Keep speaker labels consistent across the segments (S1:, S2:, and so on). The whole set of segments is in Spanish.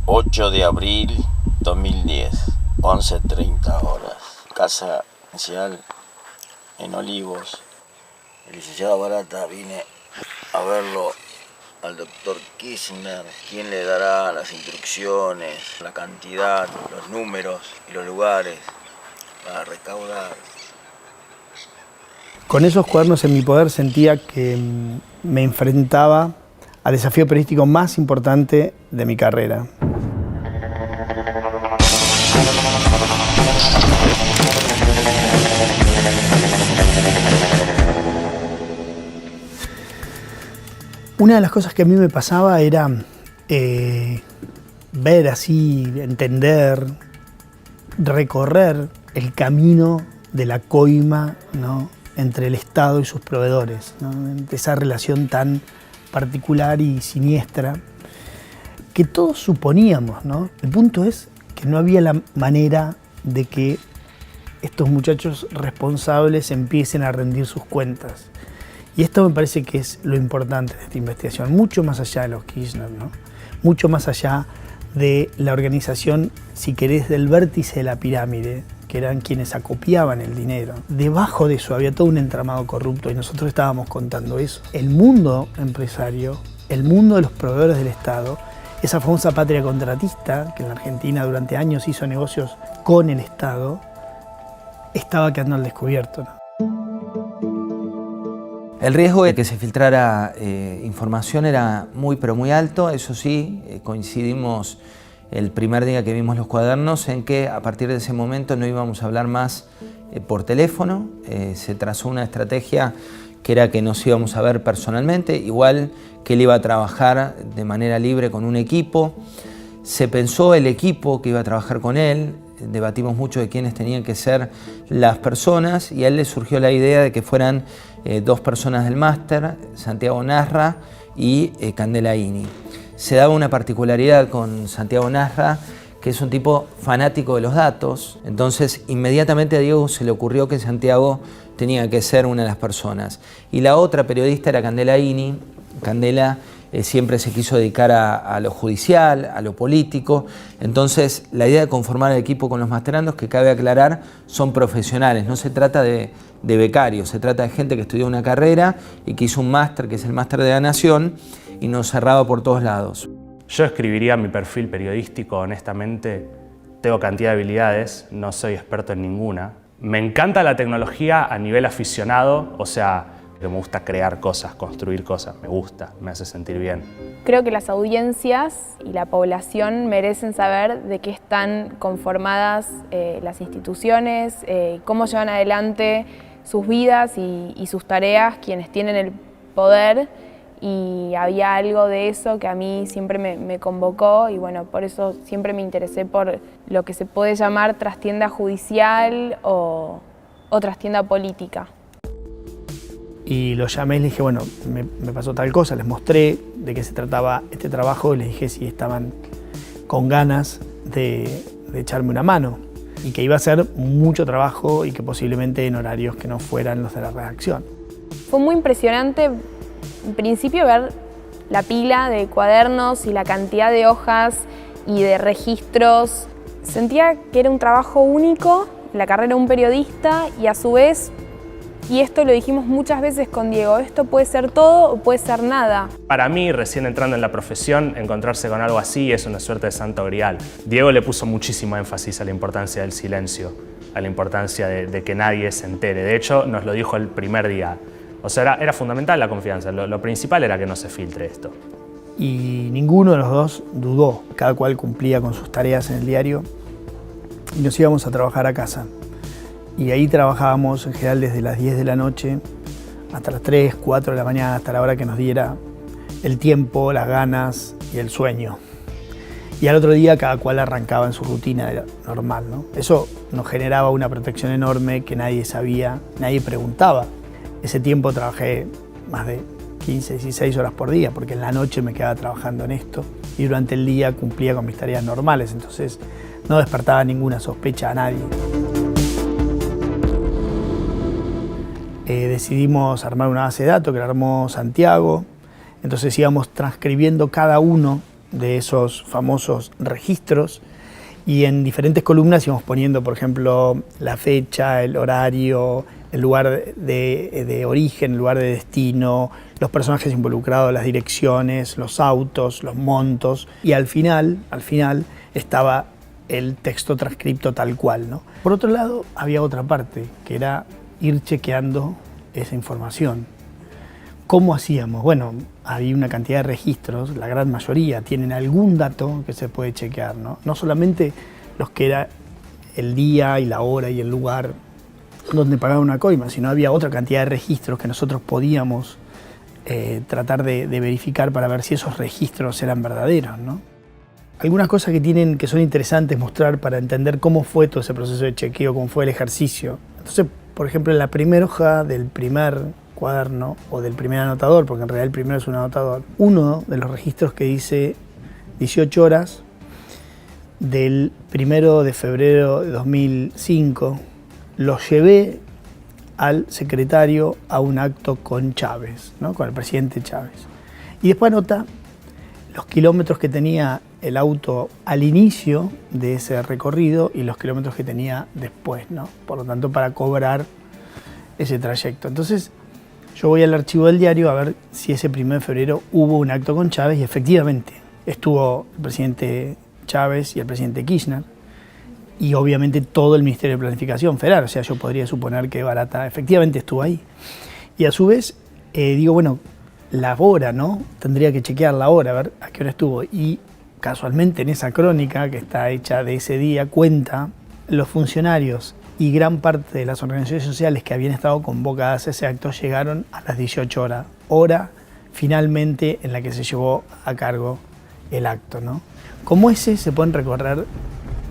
S1: 8 de abril 2010, 11:30 horas. Casa inicial en Olivos. El licenciado Barata, vine a verlo al doctor Kirchner, quien le dará las instrucciones, la cantidad, los números y los lugares para recaudar.
S2: Con esos cuadernos en mi poder sentía que me enfrentaba al desafío periodístico más importante de mi carrera. Una de las cosas que a mí me pasaba era ver así, entender, recorrer el camino de la coima, ¿no?, entre el Estado y sus proveedores, ¿no?, esa relación tan particular y siniestra que todos suponíamos, ¿no? El punto es que no había la manera de que estos muchachos responsables empiecen a rendir sus cuentas. Y esto me parece que es lo importante de esta investigación, mucho más allá de los Kirchner, ¿no? Mucho más allá de la organización, si querés, del vértice de la pirámide, que eran quienes acopiaban el dinero. Debajo de eso había todo un entramado corrupto y nosotros estábamos contando eso. El mundo empresario, el mundo de los proveedores del Estado, esa famosa patria contratista, que en la Argentina durante años hizo negocios con el Estado, estaba quedando al descubierto, ¿no?
S3: El riesgo de que se filtrara información era muy pero muy alto. Eso sí, coincidimos el primer día que vimos los cuadernos en que a partir de ese momento no íbamos a hablar más por teléfono. Se trazó una estrategia que era que nos íbamos a ver personalmente, igual que él iba a trabajar de manera libre con un equipo. Se pensó el equipo que iba a trabajar con él, debatimos mucho de quiénes tenían que ser las personas y a él le surgió la idea de que fueran dos personas del máster, Santiago Nasra y Candela Ini. Se daba una particularidad con Santiago Nasra, que es un tipo fanático de los datos, entonces inmediatamente a Diego se le ocurrió que Santiago tenía que ser una de las personas. Y la otra periodista era Candela Ini. Candela siempre se quiso dedicar a lo judicial, a lo político, entonces la idea de conformar el equipo con los masterandos, que cabe aclarar, son profesionales, no se trata de becarios, se trata de gente que estudió una carrera y que hizo un máster, que es el máster de la Nación, y nos cerraba por todos lados.
S4: Yo escribiría mi perfil periodístico, honestamente. Tengo cantidad de habilidades, no soy experto en ninguna. Me encanta la tecnología a nivel aficionado, o sea, que me gusta crear cosas, construir cosas, me gusta, me hace sentir bien.
S5: Creo que las audiencias y la población merecen saber de qué están conformadas las instituciones, cómo llevan adelante sus vidas y sus tareas quienes tienen el poder, y había algo de eso que a mí siempre me convocó y bueno, por eso siempre me interesé por lo que se puede llamar trastienda judicial o trastienda política.
S2: Y los llamé y les dije, bueno, me pasó tal cosa, les mostré de qué se trataba este trabajo y les dije si estaban con ganas de echarme una mano y que iba a ser mucho trabajo y que posiblemente en horarios que no fueran los de la redacción.
S5: Fue muy impresionante, en principio, ver la pila de cuadernos y la cantidad de hojas y de registros. Sentía que era un trabajo único, la carrera de un periodista, y a su vez, y esto lo dijimos muchas veces con Diego, esto puede ser todo o puede ser nada.
S4: Para mí, recién entrando en la profesión, encontrarse con algo así es una suerte de santo grial. Diego le puso muchísimo énfasis a la importancia del silencio, a la importancia de que nadie se entere. De hecho, nos lo dijo el primer día. O sea, era fundamental la confianza. Lo principal era que no se filtre esto.
S2: Y ninguno de los dos dudó. Cada cual cumplía con sus tareas en el diario y nos íbamos a trabajar a casa. Y ahí trabajábamos en general desde las 10 de la noche hasta las 3, 4 de la mañana, hasta la hora que nos diera el tiempo, las ganas y el sueño. Y al otro día cada cual arrancaba en su rutina normal, ¿no? Eso nos generaba una protección enorme que nadie sabía, nadie preguntaba. Ese tiempo trabajé más de 15, 16 horas por día, porque en la noche me quedaba trabajando en esto y durante el día cumplía con mis tareas normales, entonces no despertaba ninguna sospecha a nadie. Decidimos armar una base de datos que la armó Santiago, Entonces íbamos transcribiendo cada uno de esos famosos registros y en diferentes columnas íbamos poniendo, por ejemplo, la fecha, el horario, el lugar de origen, el lugar de destino, los personajes involucrados, las direcciones, los autos, los montos, y al final estaba el texto transcripto tal cual, ¿no? Por otro lado, había otra parte, que era ir chequeando esa información. ¿Cómo hacíamos? Bueno, había una cantidad de registros, la gran mayoría tienen algún dato que se puede chequear, ¿no? No solamente los que era el día y la hora y el lugar donde pagaba una coima, sino había otra cantidad de registros que nosotros podíamos tratar de verificar para ver si esos registros eran verdaderos, ¿no? Algunas cosas que son interesantes mostrar para entender cómo fue todo ese proceso de chequeo, cómo fue el ejercicio. Entonces, por ejemplo, en la primera hoja del primer cuaderno o del primer anotador, porque en realidad el primero es un anotador, uno de los registros que dice 18 horas del 1 de febrero de 2005, lo llevé al secretario a un acto con Chávez, ¿no? Con el presidente Chávez. Y después anota los kilómetros que tenía el auto al inicio de ese recorrido y los kilómetros que tenía después, ¿no? Por lo tanto, para cobrar ese trayecto. Entonces, yo voy al archivo del diario a ver si ese 1 de febrero hubo un acto con Chávez y efectivamente estuvo el presidente Chávez y el presidente Kirchner y obviamente todo el Ministerio de Planificación Federal. O sea, yo podría suponer que Barata efectivamente estuvo ahí. Y a su vez, digo, bueno, la hora, ¿no? Tendría que chequear la hora, a ver a qué hora estuvo. Y casualmente en esa crónica que está hecha de ese día cuenta los funcionarios y gran parte de las organizaciones sociales que habían estado convocadas a ese acto llegaron a las 18 horas, hora finalmente en la que se llevó a cargo el acto, ¿no? Como ese se pueden recorrer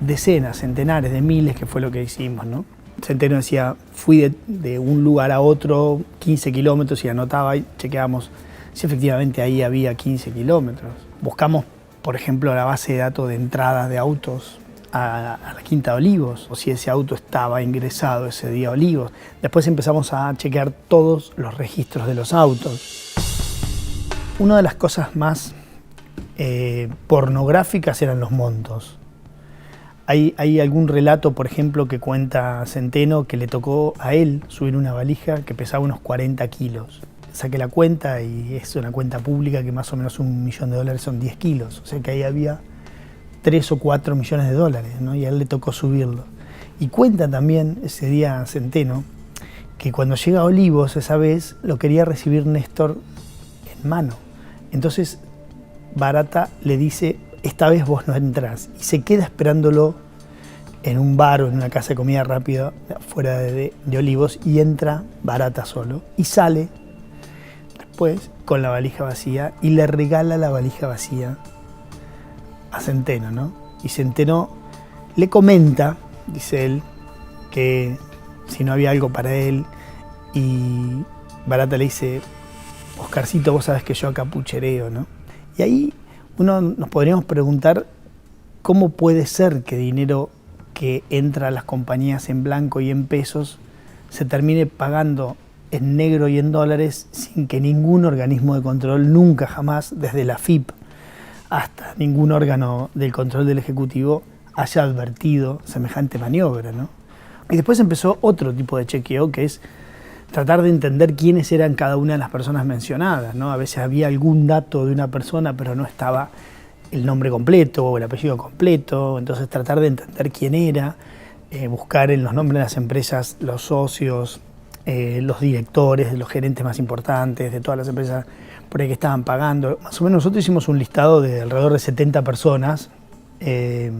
S2: decenas, centenares de miles, que fue lo que hicimos, ¿no? Centeno decía, fui de un lugar a otro 15 kilómetros y anotaba y chequeábamos si efectivamente ahí había 15 kilómetros. Buscamos, por ejemplo, la base de datos de entradas de autos a la Quinta de Olivos, o si ese auto estaba ingresado ese día a Olivos. Después empezamos a chequear todos los registros de los autos. Una de las cosas más pornográficas eran los montos. Hay algún relato, por ejemplo, que cuenta Centeno que le tocó a él subir una valija que pesaba unos 40 kilos. Saqué la cuenta y es una cuenta pública que más o menos $1 millón son 10 kilos. O sea que ahí había 3 o 4 millones de dólares, ¿no? Y a él le tocó subirlo. Y cuenta también ese día Centeno que cuando llega a Olivos esa vez lo quería recibir Néstor en mano. Entonces Barata le dice, esta vez vos no entrás, y se queda esperándolo en un bar o en una casa de comida rápida fuera de Olivos y entra Barata solo y sale después con la valija vacía y le regala la valija vacía a Centeno, ¿no? Y Centeno le comenta, dice él, que si no había algo para él y Barata le dice, Oscarcito, vos sabés que yo acá puchereo, ¿no? Y ahí nos podríamos preguntar cómo puede ser que dinero que entra a las compañías en blanco y en pesos se termine pagando en negro y en dólares sin que ningún organismo de control, nunca jamás, desde la FIP hasta ningún órgano del control del Ejecutivo, haya advertido semejante maniobra, ¿no? Y después empezó otro tipo de chequeo, que es tratar de entender quiénes eran cada una de las personas mencionadas, ¿no? A veces había algún dato de una persona, pero no estaba el nombre completo o el apellido completo, entonces tratar de entender quién era, buscar en los nombres de las empresas los socios, los directores, los gerentes más importantes de todas las empresas por ahí que estaban pagando. Más o menos nosotros hicimos un listado de alrededor de 70 personas que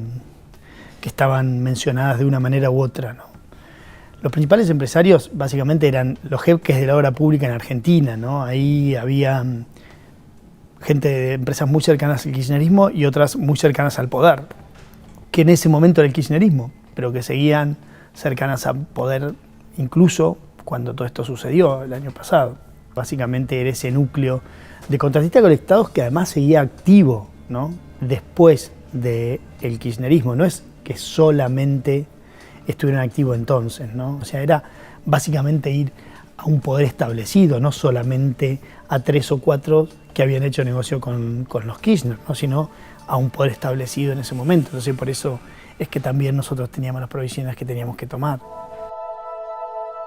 S2: estaban mencionadas de una manera u otra, ¿no? Los principales empresarios básicamente eran los jefes de la obra pública en Argentina, ¿no? Ahí había gente de empresas muy cercanas al kirchnerismo y otras muy cercanas al poder, que en ese momento era el kirchnerismo, pero que seguían cercanas al poder incluso cuando todo esto sucedió el año pasado. Básicamente era ese núcleo de contratistas conectados que además seguía activo, ¿no? Después del kirchnerismo. No es que solamente estuvieron activos entonces, ¿no? O sea, era básicamente ir a un poder establecido, no solamente a 3 o 4 que habían hecho negocio con los Kirchner, ¿no? Sino a un poder establecido en ese momento. Entonces por eso es que también nosotros teníamos las provisiones que teníamos que tomar.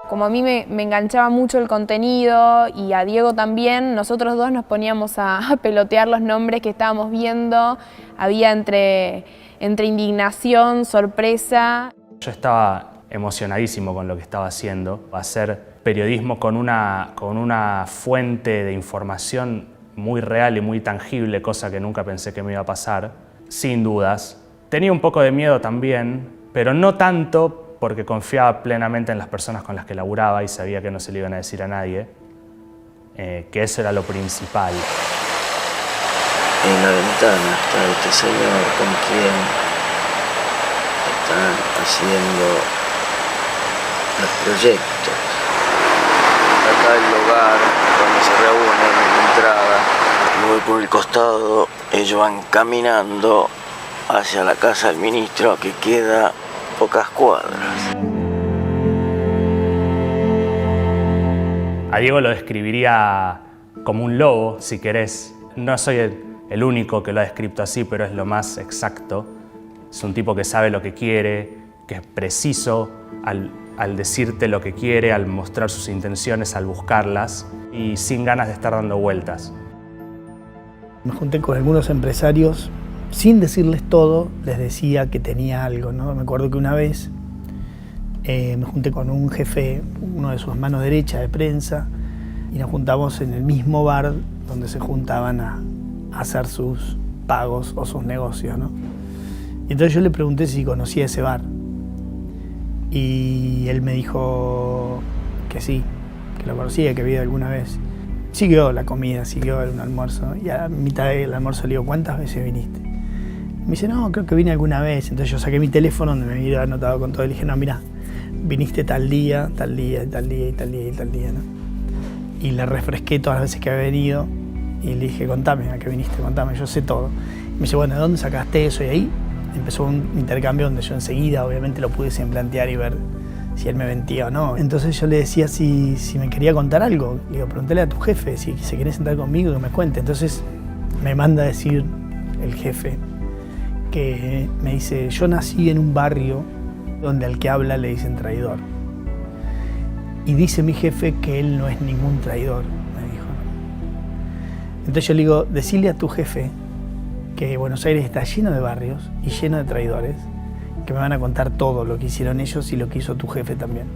S5: Como a mí me enganchaba mucho el contenido y a Diego también, nosotros dos nos poníamos a pelotear los nombres que estábamos viendo. Había entre indignación, sorpresa.
S4: Yo estaba emocionadísimo con lo que estaba haciendo. Hacer periodismo con una fuente de información muy real y muy tangible, cosa que nunca pensé que me iba a pasar, sin dudas. Tenía un poco de miedo también, pero no tanto, porque confiaba plenamente en las personas con las que laburaba y sabía que no se le iban a decir a nadie, que eso era lo principal.
S1: En la ventana está este señor con quien están haciendo los proyectos. Acá el lugar donde se reúnen en la entrada. Luego por el costado ellos van caminando hacia la casa del ministro, que queda pocas cuadras.
S4: A Diego lo describiría como un lobo, si querés. No soy el único que lo ha descrito así, pero es lo más exacto. Es un tipo que sabe lo que quiere, que es preciso al decirte lo que quiere, al mostrar sus intenciones, al buscarlas y sin ganas de estar dando vueltas.
S2: Me junté con algunos empresarios, sin decirles todo, les decía que tenía algo, ¿no? Me acuerdo que una vez me junté con un jefe, uno de sus manos derechas de prensa, y nos juntamos en el mismo bar donde se juntaban a hacer sus pagos o sus negocios, ¿no? Y entonces yo le pregunté si conocía ese bar. Y él me dijo que sí, que lo conocía, que había ido alguna vez. Siguió la comida, siguió un almuerzo. Y a mitad del almuerzo le digo, ¿cuántas veces viniste? Me dice, no, creo que vine alguna vez. Entonces yo saqué mi teléfono donde me había anotado con todo. Y le dije, no, mira, viniste tal día, tal día, tal día, y tal día, y tal día, ¿no? Y le refresqué todas las veces que había venido. Y le dije, contame, ¿a qué viniste? Contame, yo sé todo. Y me dice, bueno, ¿de dónde sacaste eso? Y ahí empezó un intercambio donde yo enseguida, obviamente, lo pude plantear y ver si él me mentía o no. Entonces yo le decía si me quería contar algo. Le digo, pregúntale a tu jefe si se quiere sentar conmigo, que me cuente. Entonces me manda a decir el jefe que me dice, yo nací en un barrio donde al que habla le dicen traidor. Y dice mi jefe que él no es ningún traidor, me dijo. Entonces yo le digo, decile a tu jefe que Buenos Aires está lleno de barrios y lleno de traidores, que me van a contar todo lo que hicieron ellos y lo que hizo tu jefe también.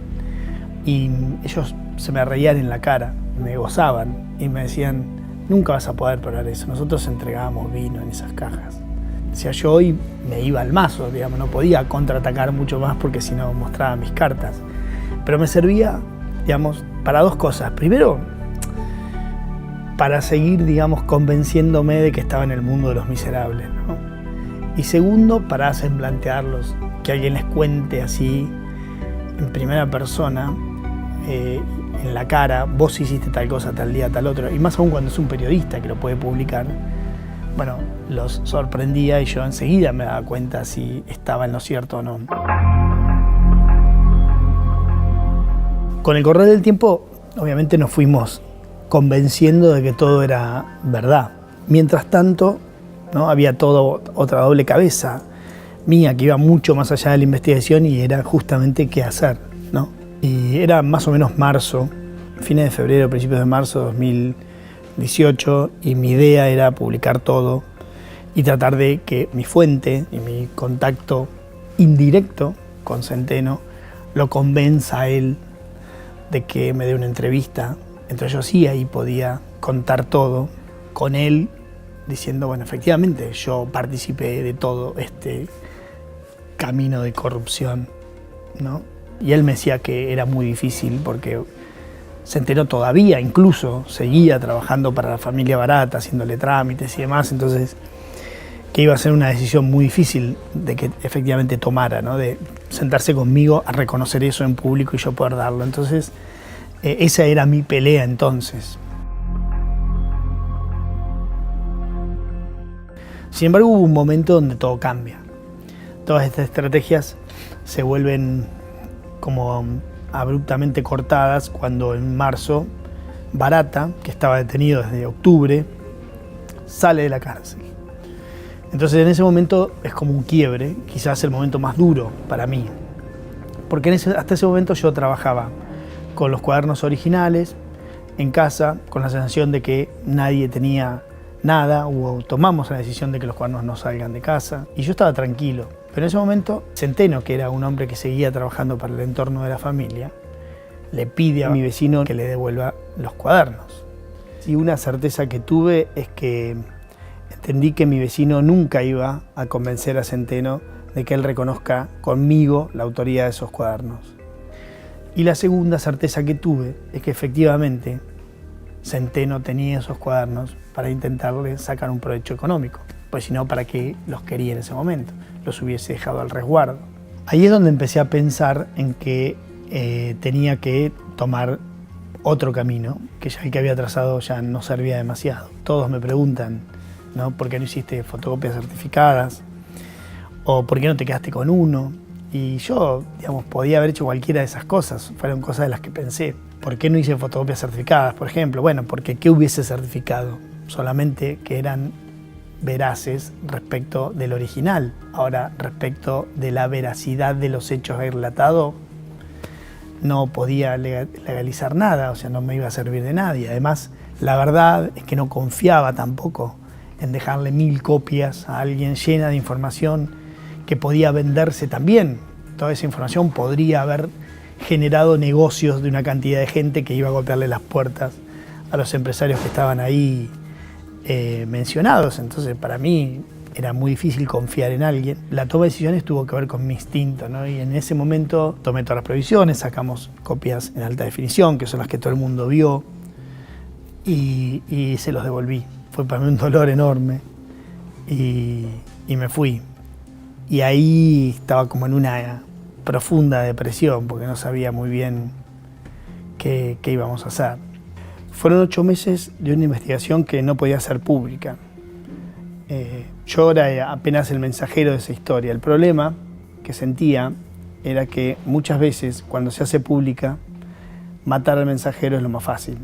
S2: Y ellos se me reían en la cara, me gozaban y me decían, nunca vas a poder parar eso, nosotros entregábamos vino en esas cajas. O sea, yo hoy me iba al mazo, digamos, no podía contraatacar mucho más porque si no mostraba mis cartas. Pero me servía, digamos, para dos cosas. Primero, para seguir, digamos, convenciéndome de que estaba en el mundo de los miserables, ¿no? Y segundo, para semblantearlos, que alguien les cuente así, en primera persona, en la cara, vos hiciste tal cosa, tal día, tal otro, y más aún cuando es un periodista que lo puede publicar, bueno, los sorprendía y yo enseguida me daba cuenta si estaba en lo cierto o no. Con el correr del tiempo, obviamente nos fuimos convenciendo de que todo era verdad. Mientras tanto, ¿no? Había todo otra doble cabeza mía que iba mucho más allá de la investigación y era justamente qué hacer, ¿no? Y era más o menos marzo, fines de febrero, principios de marzo de 2018, y mi idea era publicar todo y tratar de que mi fuente y mi contacto indirecto con Centeno lo convenza a él de que me dé una entrevista. Entonces yo sí ahí podía contar todo con él, diciendo, bueno, efectivamente yo participé de todo este camino de corrupción, ¿no? Y él me decía que era muy difícil porque Centeno todavía incluso seguía trabajando para la familia Barata, haciéndole trámites y demás, entonces que iba a ser una decisión muy difícil de que efectivamente tomara, ¿no? De sentarse conmigo a reconocer eso en público y yo poder darlo. Entonces esa era mi pelea entonces. Sin embargo, hubo un momento donde todo cambia. Todas estas estrategias se vuelven como abruptamente cortadas cuando en marzo Barata, que estaba detenido desde octubre, sale de la cárcel. Entonces en ese momento es como un quiebre, quizás el momento más duro para mí. Porque hasta ese momento yo trabajaba con los cuadernos originales, en casa, con la sensación de que nadie tenía nada, o tomamos la decisión de que los cuadernos no salgan de casa, y yo estaba tranquilo. Pero en ese momento, Centeno, que era un hombre que seguía trabajando para el entorno de la familia, le pide a mi vecino que le devuelva los cuadernos. Y una certeza que tuve es que entendí que mi vecino nunca iba a convencer a Centeno de que él reconozca conmigo la autoría de esos cuadernos. Y la segunda certeza que tuve es que efectivamente Centeno tenía esos cuadernos para intentarle sacar un provecho económico, pues si no, ¿para qué los quería en ese momento? Los hubiese dejado al resguardo. Ahí es donde empecé a pensar en que tenía que tomar otro camino, que ya el que había trazado ya no servía demasiado. Todos me preguntan, ¿no? ¿Por qué no hiciste fotocopias certificadas? ¿O por qué no te quedaste con uno? Y yo, digamos, podía haber hecho cualquiera de esas cosas, fueron cosas de las que pensé. ¿Por qué no hice fotocopias certificadas, por ejemplo? Bueno, porque ¿qué hubiese certificado? Solamente que eran veraces respecto del original. Ahora, respecto de la veracidad de los hechos relatados, no podía legalizar nada, o sea, no me iba a servir de nadie. Además, la verdad es que no confiaba tampoco en dejarle 1000 copias a alguien llena de información que podía venderse también. Toda esa información podría haber generado negocios de una cantidad de gente que iba a golpearle las puertas a los empresarios que estaban ahí mencionados. Entonces, para mí era muy difícil confiar en alguien. La toma de decisiones tuvo que ver con mi instinto, ¿no? Y en ese momento tomé todas las previsiones, sacamos copias en alta definición, que son las que todo el mundo vio, y se los devolví. Fue para mí un dolor enorme y me fui. Y ahí estaba como en una profunda depresión porque no sabía muy bien qué íbamos a hacer. Fueron 8 meses de una investigación que no podía ser pública. Yo era apenas el mensajero de esa historia. El problema que sentía era que muchas veces cuando se hace pública, matar al mensajero es lo más fácil.